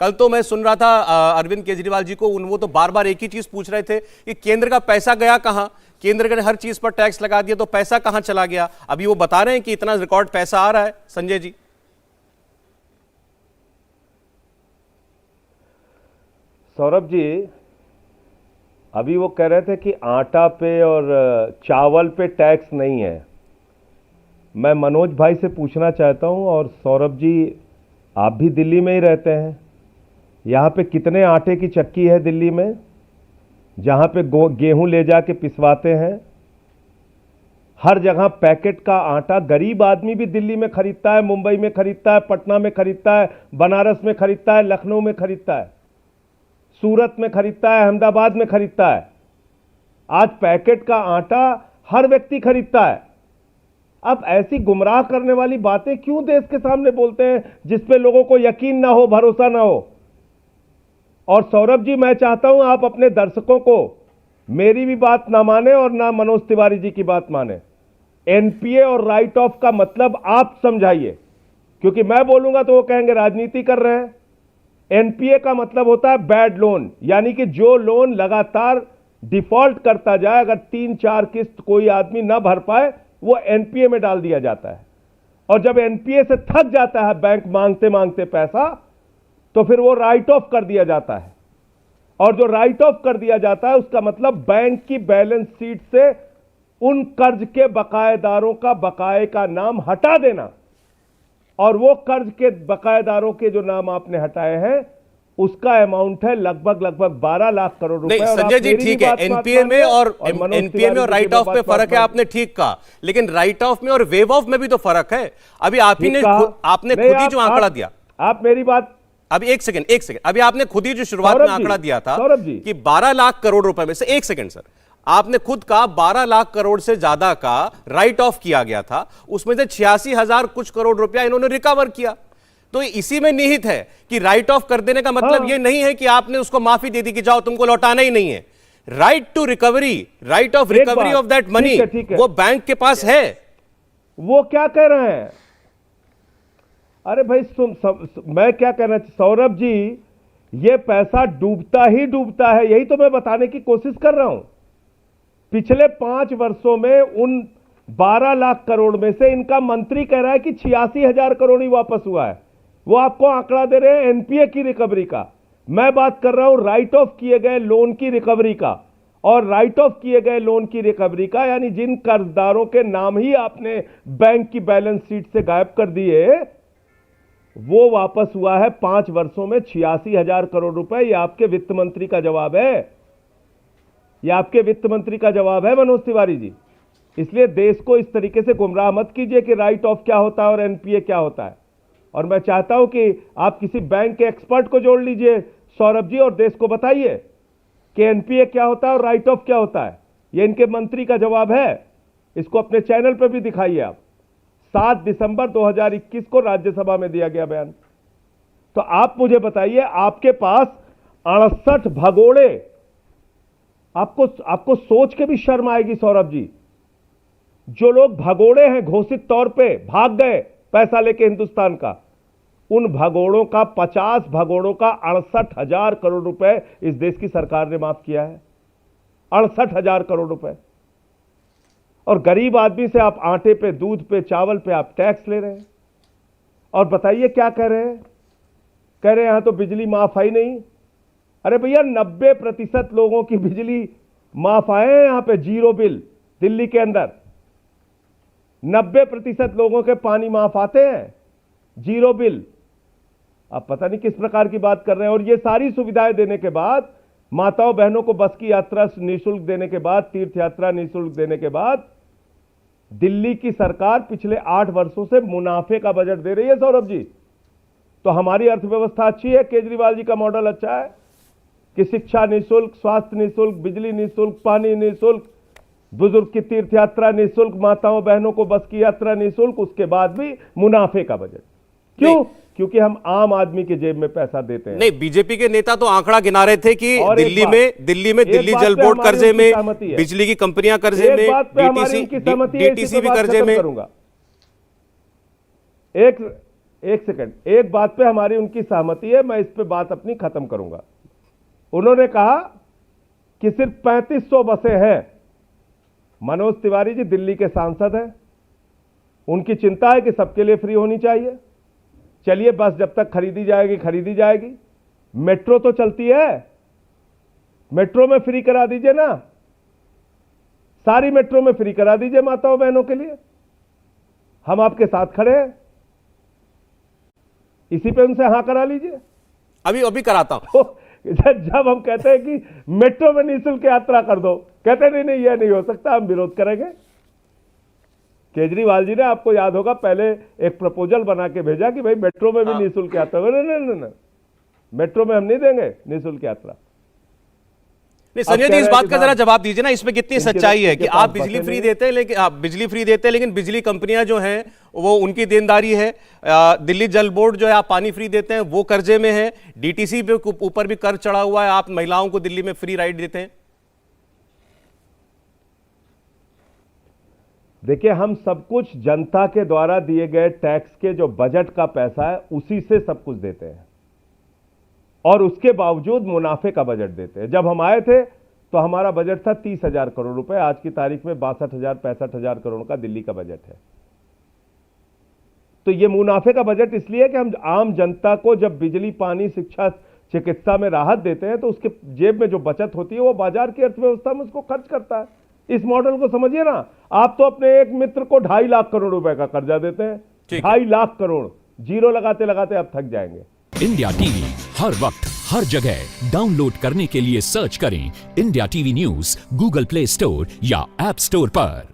कल तो मैं सुन रहा था अरविंद केजरीवाल जी को, वो तो बार बार एक ही चीज पूछ रहे थे कि केंद्र का पैसा गया कहां, केंद्र ने हर चीज पर टैक्स लगा दिया तो पैसा कहां चला गया। अभी वो बता रहे हैं कि इतना रिकॉर्ड पैसा आ रहा है। संजय जी, सौरभ जी, अभी वो कह रहे थे कि आटा पे और चावल पे टैक्स नहीं है। मैं मनोज भाई से पूछना चाहता हूं, और सौरभ जी आप भी दिल्ली में ही रहते हैं, यहाँ पे कितने आटे की चक्की है दिल्ली में जहाँ पे गेहूं ले जाके पिसवाते हैं। हर जगह पैकेट का आटा गरीब आदमी भी दिल्ली में खरीदता है, मुंबई में खरीदता है, पटना में खरीदता है, बनारस में खरीदता है, लखनऊ में खरीदता है, सूरत में खरीदता है, अहमदाबाद में खरीदता है। आज पैकेट का आटा हर व्यक्ति खरीदता है। अब ऐसी गुमराह करने वाली बातें क्यों देश के सामने बोलते हैं जिस पे लोगों को यकीन ना हो, भरोसा ना हो। और सौरभ जी, मैं चाहता हूं आप अपने दर्शकों को मेरी भी बात ना माने और ना मनोज तिवारी जी की बात माने। एनपीए और राइट ऑफ का मतलब आप समझाइए, क्योंकि मैं बोलूंगा तो वो कहेंगे राजनीति कर रहे हैं। एनपीए का मतलब होता है बैड लोन, यानी कि जो लोन लगातार डिफॉल्ट करता जाए, अगर 3-4 किस्त कोई आदमी ना भर पाए, वो एनपीए में डाल दिया जाता है। और जब एनपीए से थक जाता है बैंक मांगते मांगते पैसा, तो फिर वो राइट ऑफ कर दिया जाता है। और जो राइट ऑफ कर दिया जाता है उसका मतलब बैंक की बैलेंस शीट से उन कर्ज के बकायेदारों का बकाये का नाम हटा देना। और वो कर्ज के बकायेदारों के जो नाम आपने हटाए हैं उसका अमाउंट है लगभग 12 लाख करोड़ रुपए। संजय जी ठीक है, एनपीए में और राइट ऑफ पे फर्क है, आपने ठीक कहा, लेकिन राइट ऑफ में और वेव ऑफ में भी तो फर्क है। अभी आपने खुद ही जो आंकड़ा दिया, आप मेरी बात, अभी एक सेकंड, अभी आपने खुद ही जो शुरुआत में आंकड़ा दिया था कि 12 लाख करोड़ रुपए में से, एक सेकंड सर, आपने खुद कहा 12 लाख करोड़ से ज्यादा का राइट ऑफ किया गया था, उसमें से 86,000 कुछ करोड़ रुपया इन्होंने रिकवर किया। तो इसी में निहित है कि राइट ऑफ कर देने का मतलब यह नहीं है कि आपने उसको माफी दे दी कि जाओ तुमको लौटाना ही नहीं है। Right to recovery, right of recovery of that money वो बैंक के पास है। वो क्या कह रहे हैं? अरे भाई मैं क्या कहना, सौरभ जी, ये पैसा डूबता ही डूबता है, यही तो मैं बताने की कोशिश कर रहा हूं। पिछले 5 वर्षों में उन 12 लाख करोड़ में से इनका मंत्री कह रहा है कि 86,000 करोड़ ही वापस हुआ है। वो आपको आंकड़ा दे रहे हैं एनपीए की रिकवरी का। मैं बात कर रहा हूं राइट ऑफ किए गए लोन की रिकवरी का। और राइट ऑफ किए गए लोन की रिकवरी का यानी जिन कर्जदारों के नाम ही आपने बैंक की बैलेंस शीट से गायब कर दिए, वो वापस हुआ है 5 वर्षों में 86,000 करोड़ रुपए। ये आपके वित्त मंत्री का जवाब है, ये आपके वित्त मंत्री का जवाब है मनोज तिवारी जी। इसलिए देश को इस तरीके से गुमराह मत कीजिए कि राइट ऑफ क्या होता है और एनपीए क्या होता है। और मैं चाहता हूं कि आप किसी बैंक के एक्सपर्ट को जोड़ लीजिए सौरभ जी, और देश को बताइए कि एनपीए क्या होता है और राइट ऑफ क्या होता है। यह इनके मंत्री का जवाब है, इसको अपने चैनल पर भी दिखाइए आप। 7 दिसंबर 2021 को राज्यसभा में दिया गया बयान। तो आप मुझे बताइए, आपके पास 68 भगोड़े, आपको सोच के भी शर्म आएगी सौरभ जी, जो लोग भगोड़े हैं घोषित तौर पे भाग गए पैसा लेके हिंदुस्तान का, उन भगोड़ों का 50 भगोड़ों का 68,000 करोड़ रुपए इस देश की सरकार ने माफ किया है। 68,000 करोड़ रुपए। और गरीब आदमी से आप आटे पे, दूध पे, चावल पे आप टैक्स ले रहे हैं। और बताइए क्या कह रहे हैं? कह रहे हैं यहां तो बिजली माफ आई नहीं। अरे भैया, 90% लोगों की बिजली माफ आए हैं यहां पे, जीरो बिल। दिल्ली के अंदर 90% लोगों के पानी माफ आते हैं, जीरो बिल। आप पता नहीं किस प्रकार की बात कर रहे हैं। और ये सारी सुविधाएं देने के बाद, माताओं बहनों को बस की यात्रा निःशुल्क देने के बाद, तीर्थ यात्रा निःशुल्क देने के बाद, दिल्ली की सरकार पिछले 8 वर्षों से मुनाफे का बजट दे रही है सौरभ जी। तो हमारी अर्थव्यवस्था अच्छी है, केजरीवाल जी का मॉडल अच्छा है कि शिक्षा निःशुल्क, स्वास्थ्य निःशुल्क, बिजली निःशुल्क, पानी निःशुल्क, बुजुर्ग की तीर्थ यात्रा निःशुल्क, माताओं बहनों को बस की यात्रा निःशुल्क, उसके बाद भी मुनाफे का बजट। क्यों? क्योंकि हम आम आदमी के जेब में पैसा देते हैं। नहीं, बीजेपी के नेता तो आंकड़ा गिना रहे थे कि दिल्ली जल बोर्ड कर्जे में, बिजली की कंपनियां कर्जे में, डीटीसी भी कर्जे में। एक सेकंड, एक बात पे हमारी उनकी सहमति है, मैं इस पे बात अपनी खत्म करूंगा। उन्होंने कहा कि सिर्फ 3500 बसें हैं। मनोज तिवारी जी दिल्ली के सांसद हैं, उनकी चिंता है कि सबके लिए फ्री होनी चाहिए। चलिए, बस जब तक खरीदी जाएगी। मेट्रो तो चलती है, मेट्रो में फ्री करा दीजिए ना, सारी मेट्रो में फ्री करा दीजिए माताओं बहनों के लिए। हम आपके साथ खड़े हैं, इसी पे उनसे हां करा लीजिए। अभी कराता हूं। जब हम कहते हैं कि मेट्रो में निःशुल्क यात्रा कर दो, कहते नहीं यह नहीं हो सकता, हम विरोध करेंगे। केजरीवाल जी ने, आपको याद होगा, पहले एक प्रपोजल बना के भेजा कि भाई मेट्रो में भी निःशुल्क यात्रा। नहीं, मेट्रो में हम नहीं देंगे निःशुल्क यात्रा। नहीं, संजय जी इस बात का जरा जवाब दीजिए ना, इसमें कितनी सच्चाई है कि आप बिजली फ्री देते हैं, लेकिन आप बिजली फ्री देते हैं, लेकिन बिजली कंपनियां जो हैं वो उनकी देनदारी है। दिल्ली जल बोर्ड जो है, आप पानी फ्री देते हैं, वो कर्जे में है। डीटीसी पे ऊपर भी कर चढ़ा हुआ है, आप महिलाओं को दिल्ली में फ्री राइड देते हैं। देखिए, हम सब कुछ जनता के द्वारा दिए गए टैक्स के जो बजट का पैसा है उसी से सब कुछ देते हैं, और उसके बावजूद मुनाफे का बजट देते हैं। जब हम आए थे तो हमारा बजट था 30,000 करोड़ रुपए, आज की तारीख में 62,000-65,000 करोड़ का दिल्ली का बजट है। तो ये मुनाफे का बजट इसलिए है कि हम आम जनता को जब बिजली, पानी, शिक्षा, चिकित्सा में राहत देते हैं तो उसके जेब में जो बचत होती है वो बाजार की अर्थव्यवस्था में उसको खर्च करता है। इस मॉडल को समझिए ना। आप तो अपने एक मित्र को 2.5 लाख करोड़ रुपए का कर्जा देते हैं, 2.5 लाख करोड़, जीरो लगाते लगाते आप थक जाएंगे। इंडिया टीवी हर वक्त हर जगह डाउनलोड करने के लिए सर्च करें India TV news Google play store या ऐप स्टोर पर।